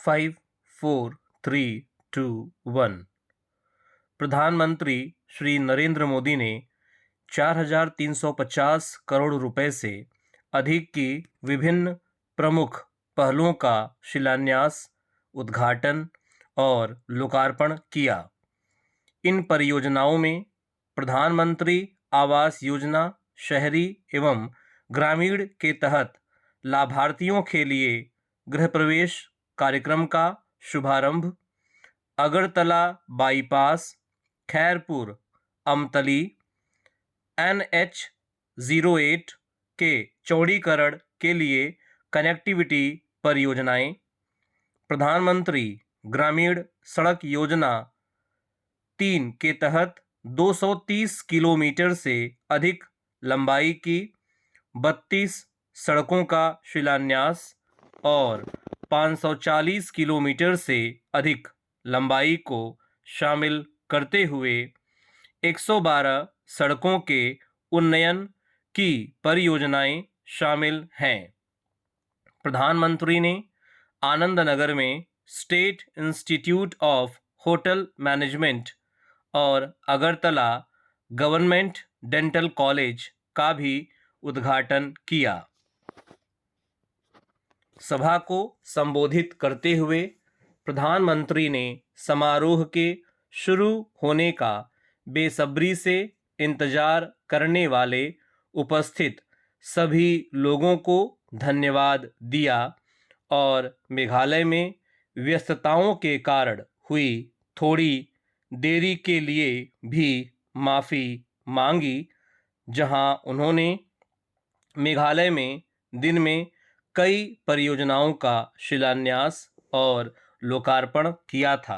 5, 4, 3, 2, 1। प्रधानमंत्री श्री नरेंद्र मोदी ने 4,350 करोड़ रुपए से अधिक की विभिन्न प्रमुख पहलों का शिलान्यास, उद्घाटन और लोकार्पण किया। इन परियोजनाओं में प्रधानमंत्री आवास योजना शहरी एवं ग्रामीण के तहत लाभार्थियों के लिए गृह प्रवेश कार्यक्रम का शुभारंभ, अगरतला बाईपास, खैरपुर अमतली, NH-08 के चौड़ीकरण के लिए कनेक्टिविटी परियोजनाएं, प्रधानमंत्री ग्रामीण सड़क योजना 3 के तहत 230 किलोमीटर से अधिक लंबाई की 32 सड़कों का शिलान्यास और 540 किलोमीटर से अधिक लंबाई को शामिल करते हुए 112 सड़कों के उन्नयन की परियोजनाएं शामिल हैं। प्रधानमंत्री ने आनंद नगर में state institute of hotel management और अगरतला गवर्नमेंट डेंटल कॉलेज का भी उद्घाटन किया। सभा को संबोधित करते हुए प्रधानमंत्री ने समारोह के शुरू होने का बेसब्री से इंतजार करने वाले उपस्थित सभी लोगों को धन्यवाद दिया और मेघालय में व्यस्तताओं के कारण हुई थोड़ी देरी के लिए भी माफ़ी मांगी, जहां उन्होंने मेघालय में दिन में कई परियोजनाओं का शिलान्यास और लोकार्पण किया था।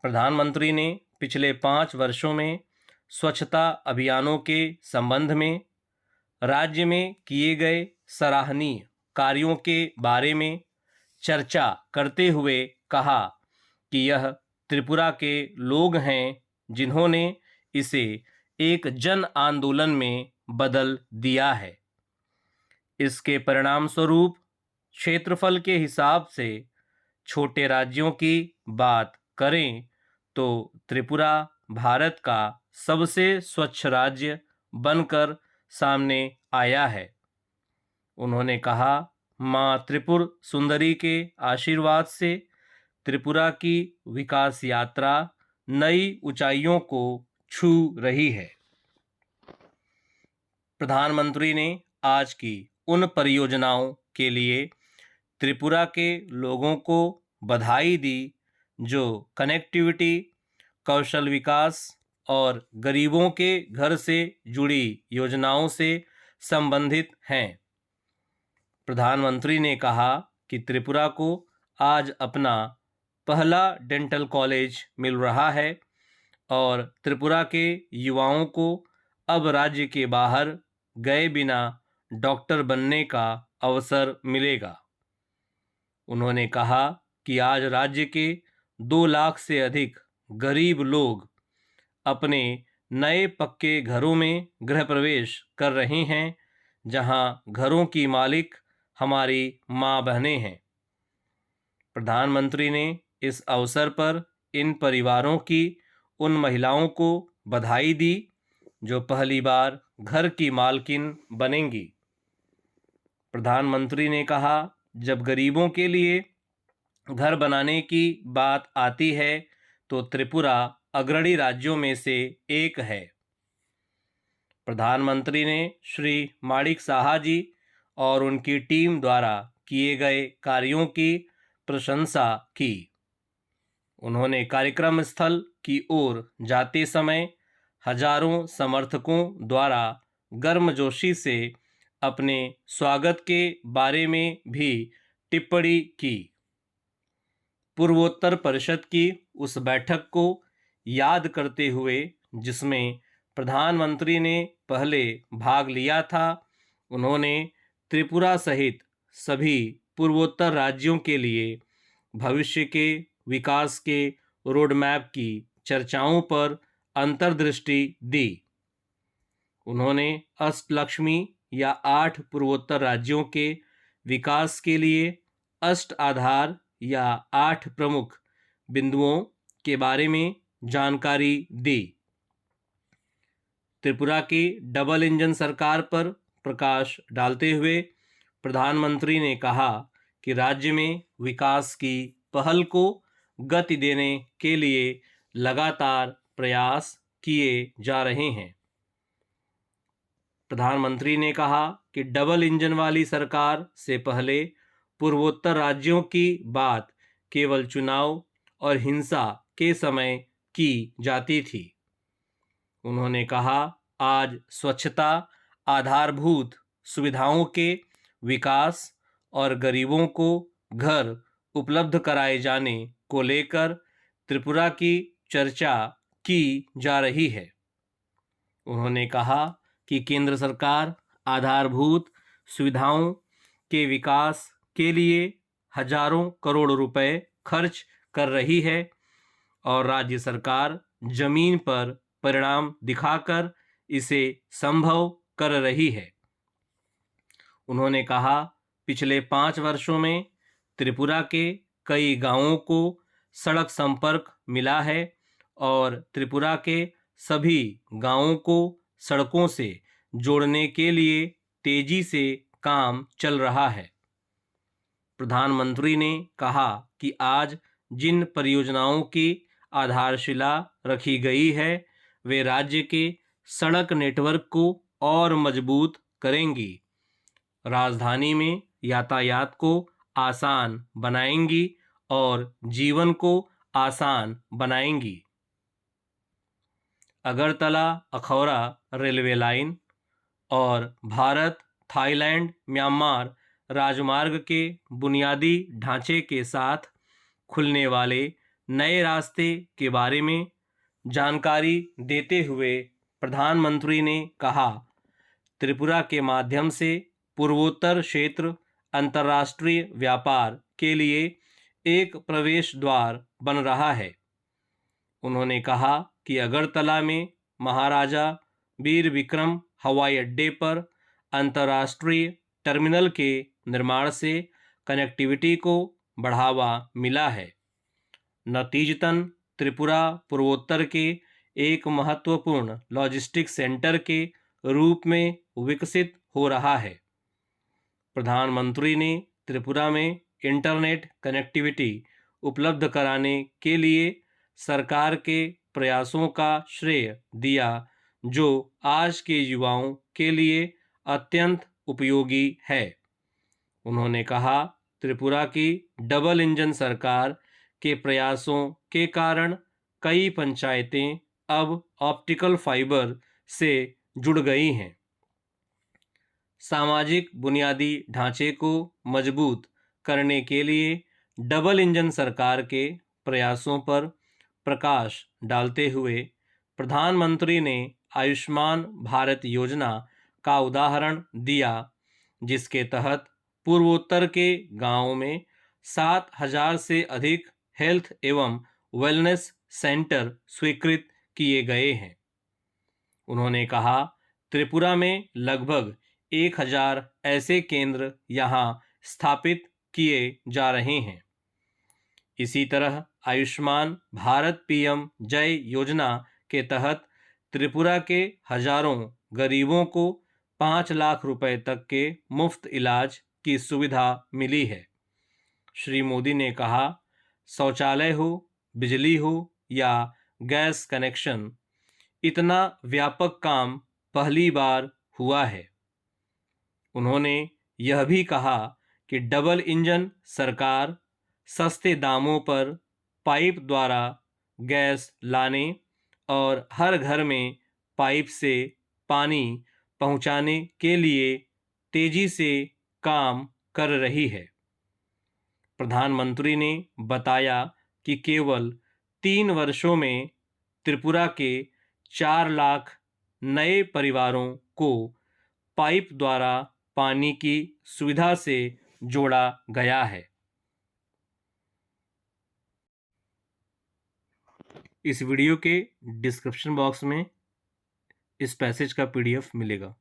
प्रधानमंत्री ने पिछले 5 वर्षों में स्वच्छता अभियानों के संबंध में राज्य में किए गए सराहनीय कार्यों के बारे में चर्चा करते हुए कहा कि यह त्रिपुरा के लोग हैं जिन्होंने इसे एक जन आंदोलन में बदल दिया है। इसके परिणाम स्वरूप क्षेत्रफल के हिसाब से छोटे राज्यों की बात करें तो त्रिपुरा भारत का सबसे स्वच्छ राज्य बनकर सामने आया है। उन्होंने कहा, माँ त्रिपुर सुंदरी के आशीर्वाद से त्रिपुरा की विकास यात्रा नई ऊंचाइयों को छू रही है। प्रधानमंत्री ने आज की उन परियोजनाओं के लिए त्रिपुरा के लोगों को बधाई दी जो कनेक्टिविटी, कौशल विकास और गरीबों के घर से जुड़ी योजनाओं से संबंधित हैं। प्रधानमंत्री ने कहा कि त्रिपुरा को आज अपना पहला डेंटल कॉलेज मिल रहा है और त्रिपुरा के युवाओं को अब राज्य के बाहर गए बिना डॉक्टर बनने का अवसर मिलेगा। उन्होंने कहा कि आज राज्य के 2 लाख से अधिक गरीब लोग अपने नए पक्के घरों में गृह प्रवेश कर रहे हैं, जहां घरों की मालिक हमारी माँ बहनें हैं। प्रधानमंत्री ने इस अवसर पर इन परिवारों की उन महिलाओं को बधाई दी जो पहली बार घर की मालकिन बनेंगी। प्रधानमंत्री ने कहा, जब गरीबों के लिए घर बनाने की बात आती है तो त्रिपुरा अग्रणी राज्यों में से एक है। प्रधानमंत्री ने श्री माणिक साहा जी और उनकी टीम द्वारा किए गए कार्यों की प्रशंसा की। उन्होंने कार्यक्रम स्थल की ओर जाते समय हजारों समर्थकों द्वारा गर्मजोशी से अपने स्वागत के बारे में भी टिप्पणी की। पूर्वोत्तर परिषद की उस बैठक को याद करते हुए जिसमें प्रधानमंत्री ने पहले भाग लिया था, उन्होंने त्रिपुरा सहित सभी पूर्वोत्तर राज्यों के लिए भविष्य के विकास के रोडमैप की चर्चाओं पर अंतर्दृष्टि दी। उन्होंने अष्टलक्ष्मी या 8 पूर्वोत्तर राज्यों के विकास के लिए अष्ट आधार या 8 प्रमुख बिंदुओं के बारे में जानकारी दी। त्रिपुरा की डबल इंजन सरकार पर प्रकाश डालते हुए प्रधानमंत्री ने कहा कि राज्य में विकास की पहल को गति देने के लिए लगातार प्रयास किए जा रहे हैं। प्रधानमंत्री ने कहा कि डबल इंजन वाली सरकार से पहले पूर्वोत्तर राज्यों की बात केवल चुनाव और हिंसा के समय की जाती थी। उन्होंने कहा, आज स्वच्छता, आधारभूत सुविधाओं के विकास और गरीबों को घर उपलब्ध कराए जाने को लेकर त्रिपुरा की चर्चा की जा रही है। उन्होंने कहा कि केंद्र सरकार आधारभूत सुविधाओं के विकास के लिए हजारों करोड़ रुपए खर्च कर रही है और राज्य सरकार जमीन पर परिणाम दिखाकर इसे संभव कर रही है। उन्होंने कहा, पिछले 5 वर्षों में त्रिपुरा के कई गांवों को सड़क संपर्क मिला है और त्रिपुरा के सभी गांवों को सड़कों से जोड़ने के लिए तेजी से काम चल रहा है। प्रधानमंत्री ने कहा कि आज जिन परियोजनाओं की आधारशिला रखी गई है वे राज्य के सड़क नेटवर्क को और मजबूत करेंगी, राजधानी में यातायात को आसान बनाएंगी और जीवन को आसान बनाएंगी। अगरतला अखौरा रेलवे लाइन और भारत थाईलैंड म्यांमार राजमार्ग के बुनियादी ढांचे के साथ खुलने वाले नए रास्ते के बारे में जानकारी देते हुए प्रधानमंत्री ने कहा, त्रिपुरा के माध्यम से पूर्वोत्तर क्षेत्र अंतर्राष्ट्रीय व्यापार के लिए एक प्रवेश द्वार बन रहा है। उन्होंने कहा कि अगरतला में महाराजा वीर विक्रम हवाई अड्डे पर अंतर्राष्ट्रीय टर्मिनल के निर्माण से कनेक्टिविटी को बढ़ावा मिला है। नतीजतन त्रिपुरा पूर्वोत्तर के एक महत्वपूर्ण लॉजिस्टिक सेंटर के रूप में विकसित हो रहा है। प्रधानमंत्री ने त्रिपुरा में इंटरनेट कनेक्टिविटी उपलब्ध कराने के लिए सरकार के प्रयासों का श्रेय दिया, जो आज के युवाओं के लिए अत्यंत उपयोगी है। उन्होंने कहा, त्रिपुरा की डबल इंजन सरकार के प्रयासों के कारण कई पंचायतें अब ऑप्टिकल फाइबर से जुड़ गई हैं। सामाजिक बुनियादी ढांचे को मजबूत करने के लिए डबल इंजन सरकार के प्रयासों पर प्रकाश डालते हुए प्रधानमंत्री ने आयुष्मान भारत योजना का उदाहरण दिया, जिसके तहत पूर्वोत्तर के गांवों में 7,000 से अधिक हेल्थ एवं वेलनेस सेंटर स्वीकृत किए गए हैं। उन्होंने कहा, त्रिपुरा में लगभग 1,000 ऐसे केंद्र यहां स्थापित किए जा रहे हैं। इसी तरह आयुष्मान भारत पीएम जय योजना के तहत त्रिपुरा के हजारों गरीबों को 5 लाख रुपए तक के मुफ्त इलाज की सुविधा मिली है। श्री मोदी ने कहा, शौचालय हो, बिजली हो या गैस कनेक्शन, इतना व्यापक काम पहली बार हुआ है। उन्होंने यह भी कहा कि डबल इंजन सरकार सस्ते दामों पर पाइप द्वारा गैस लाने और हर घर में पाइप से पानी पहुंचाने के लिए तेजी से काम कर रही है। प्रधानमंत्री ने बताया कि केवल 3 वर्षों में त्रिपुरा के 4 लाख नए परिवारों को पाइप द्वारा पानी की सुविधा से जोड़ा गया है। इस वीडियो के डिस्क्रिप्शन बॉक्स में इस पैसेज का PDF मिलेगा।